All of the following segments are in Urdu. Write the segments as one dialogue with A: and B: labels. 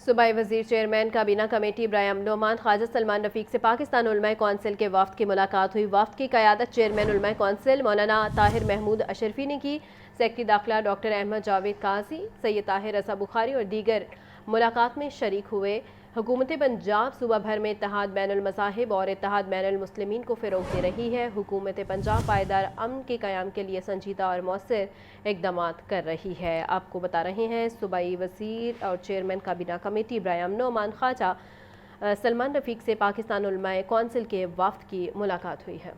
A: صوبائی وزیر چیئرمین کابینہ کمیٹی برائے امن و امان خواجہ سلمان رفیق سے پاکستان علماء کونسل کے وفد کی ملاقات ہوئی۔ وفد کی قیادت چیئرمین علماء کونسل مولانا طاہر محمود اشرفی نے کی۔ سیکرٹری داخلہ ڈاکٹر احمد جاوید قاضی، سید طاہر رضا بخاری اور دیگر ملاقات میں شریک ہوئے۔ حکومت پنجاب صوبہ بھر میں اتحاد بین المذاہب اور اتحاد بین المسلمین کو فروغ دے رہی ہے۔ حکومت پنجاب پائیدار امن کے قیام کے لیے سنجیدہ اور مؤثر اقدامات کر رہی ہے۔ آپ کو بتا رہے ہیں صوبائی وزیر اور چیئرمین کابینہ کمیٹی برائے امن و امان خواجہ سلمان رفیق سے پاکستان علماء کونسل کے وفد کی ملاقات ہوئی ہے۔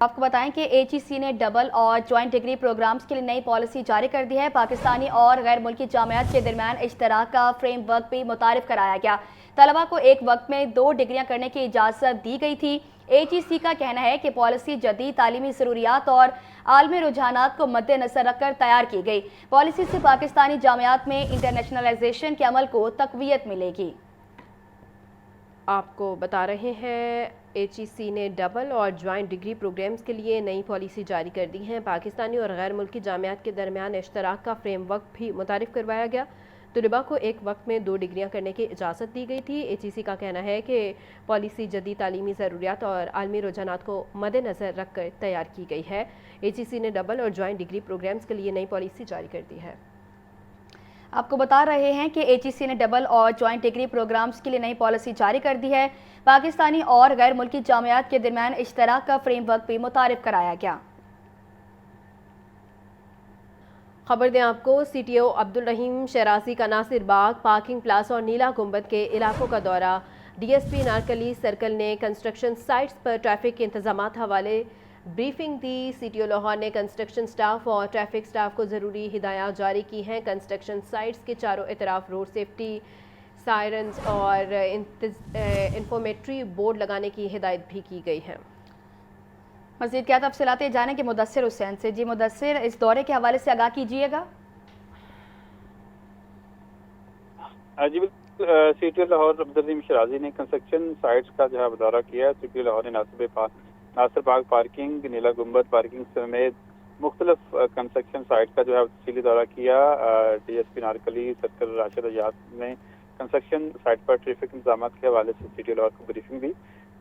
B: آپ کو بتائیں کہ ایچ ای سی نے ڈبل اور جوائنٹ ڈگری پروگرامز کے لیے نئی پالیسی جاری کر دی ہے۔ پاکستانی اور غیر ملکی جامعات کے درمیان اشتراک کا فریم ورک بھی متعارف کرایا گیا۔ طلبہ کو ایک وقت میں 2 ڈگریاں کرنے کی اجازت دی گئی تھی۔ ایچ ای سی کا کہنا ہے کہ پالیسی جدید تعلیمی ضروریات اور عالمی رجحانات کو مد نظر رکھ کر تیار کی گئی۔ پالیسی سے پاکستانی جامعات میں انٹرنیشنلائزیشن کے عمل کو تقویت ملے گی۔
A: آپ کو بتا رہے ہیں ایچ ای سی نے ڈبل اور جوائنٹ ڈگری پروگرامز کے لیے نئی پالیسی جاری کر دی ہے۔ پاکستانی اور غیر ملکی جامعات کے درمیان اشتراک کا فریم ورک بھی متعارف کروایا گیا۔ طلباء کو ایک وقت میں 2 ڈگریاں کرنے کی اجازت دی گئی تھی۔ ایچ ای سی کا کہنا ہے کہ پالیسی جدید تعلیمی ضروریات اور عالمی رجحانات کو مد نظر رکھ کر تیار کی گئی ہے۔ ایچ ای سی نے ڈبل اور جوائنٹ ڈگری پروگرامز کے لیے نئی پالیسی جاری کر دی ہے۔
B: آپ کو بتا رہے ہیں کہ ایچ ای سی نے ڈبل اور جوائنٹ ڈگری پروگرامز کے لیے نئی پالیسی جاری کر دی ہے۔ پاکستانی اور غیر ملکی جامعات کے درمیان اشتراک کا فریم ورک بھی متعارف کرایا گیا۔
A: خبر دیں آپ کو، C T O Abdul Rahim Shirazi کا ناصر باغ، پارکنگ پلاس اور نیلا گنبد کے علاقوں کا دورہ۔ ڈی ایس پی نارکلی سرکل نے کنسٹرکشن سائٹس پر ٹریفک کے انتظامات حوالے بریفنگ دی۔ سی ٹی او لاہور نے کنسٹرکشن سٹاف اور ٹریفک سٹاف کو ضروری ہدایات جاری کی ہیں۔ کنسٹرکشن سائٹس کے چاروں اطراف روڈ سیفٹی سائرنز اور انفارمیٹری بورڈ لگانے کی ہدایت بھی کی گئی ہے۔
B: مزید کیا تفصیلات جانیں کہ مدثر حسین سے۔ جی مدثر، اس دورے کے حوالے سے آگاہ کیجیے گا۔
C: جی بالکل، C T O Lahore Abdul Rahim Shirazi نے کنسٹرکشن سائٹس کا جو ہے دورہ کیا۔ سی ٹی او لاہور نے ناصر باغ پارکنگ، نیلا گنبد پارکنگ سمیت مختلف کنسٹرکشن سائٹ کا جو ہے تفصیلی دورہ کیا۔ ڈی ایس پی نارکلی سرکل راشد ایاز نے کنسٹرکشن سائٹ پر ٹریفک انتظامات کے حوالے سے سی ٹی او لاہور کو بریفنگ دی۔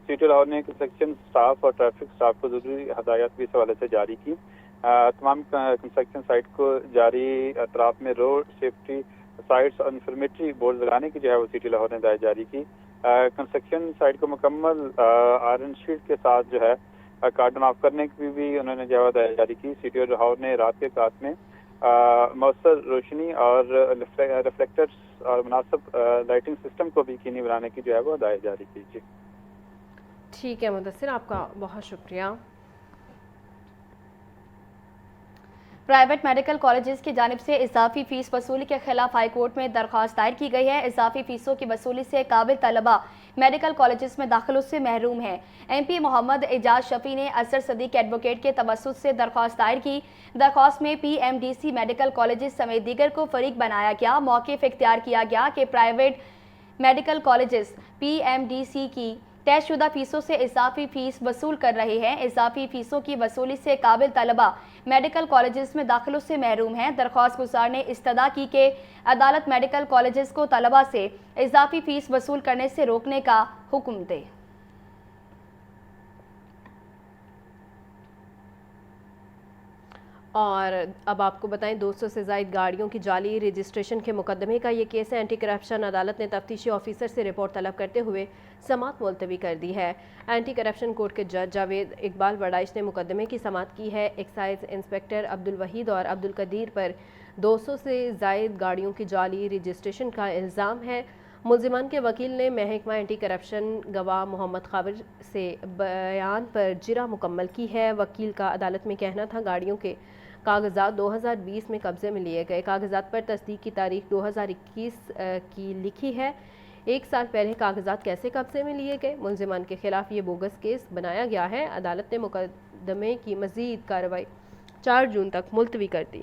C: سی ٹی او لاہور نے کنسٹرکشن سٹاف اور ٹریفک سٹاف کو ضروری ہدایات بھی اس حوالے سے جاری کی۔ تمام کنسٹرکشن سائٹ کو جاری اطراف میں روڈ سیفٹی سائٹس اور انفارمیٹری بورڈ لگانے کی جو ہے وہ سی ٹی او لاہور نے ہدایت جاری کی۔ کنسٹرکشن سائٹ کو مکمل آئرن شیٹ کے ساتھ جو ہے کارڈن آف کرنے کی بھی انہوں نے جو ہے ہدایت جاری کی۔ سی ٹی او لاہور نے رات کے اوقات میں مؤثر روشنی اور ریفلیکٹرز اور مناسب لائٹنگ سسٹم کو بھی یقینی بنانے کی جو ہے وہ ہدایت جاری کی۔ جی
A: ٹھیک ہے مدثر، آپ کا بہت شکریہ۔
B: پرائیویٹ میڈیکل کالجز کی جانب سے اضافی فیس وصولی کے خلاف ہائی کورٹ میں درخواست دائر کی گئی ہے۔ اضافی فیسوں کی وصولی سے قابل طلبہ میڈیکل کالجز میں داخلوں سے محروم ہیں۔ ایم پی محمد اعجاز شفیع نے اثر صدیق ایڈوکیٹ کے توسط سے درخواست دائر کی۔ درخواست میں P M D C medical colleges سمیت دیگر کو فریق بنایا گیا۔ موقف اختیار کیا گیا کہ private medical colleges P M D C کی طے شدہ فیسوں سے اضافی فیس وصول کر رہے ہیں۔ اضافی فیسوں کی وصولی سے قابل طلبہ میڈیکل کالجز میں داخلوں سے محروم ہیں۔ درخواست گزار نے استدعا کی کہ عدالت میڈیکل کالجز کو طلبہ سے اضافی فیس وصول کرنے سے روکنے کا حکم دے۔
A: اور اب آپ کو بتائیں 200 سے زائد گاڑیوں کی جعلی رجسٹریشن کے مقدمے کا یہ کیس ہے۔ اینٹی کرپشن عدالت نے تفتیشی آفیسر سے رپورٹ طلب کرتے ہوئے سماعت ملتوی کر دی ہے۔ اینٹی کرپشن کورٹ کے جج جاوید اقبال وڑائچ نے مقدمے کی سماعت کی ہے۔ ایکسائز انسپکٹر عبدالوحید اور عبدالقدیر پر 200 سے زائد گاڑیوں کی جعلی رجسٹریشن کا الزام ہے۔ ملزمان کے وکیل نے محکمہ اینٹی کرپشن گواہ محمد خاور سے بیان پر جرح مکمل کی ہے۔ وکیل کا عدالت میں کہنا تھا گاڑیوں کے کاغذات 2020 میں قبضے میں لیے گئے۔ کاغذات پر تصدیق کی تاریخ 2021 کی لکھی ہے۔ 1 سال پہلے کاغذات کیسے قبضے میں لیے گئے؟ ملزمان کے خلاف یہ بوگس کیس بنایا گیا ہے۔ عدالت نے مقدمے کی مزید کارروائی 4 جون تک ملتوی کر دی۔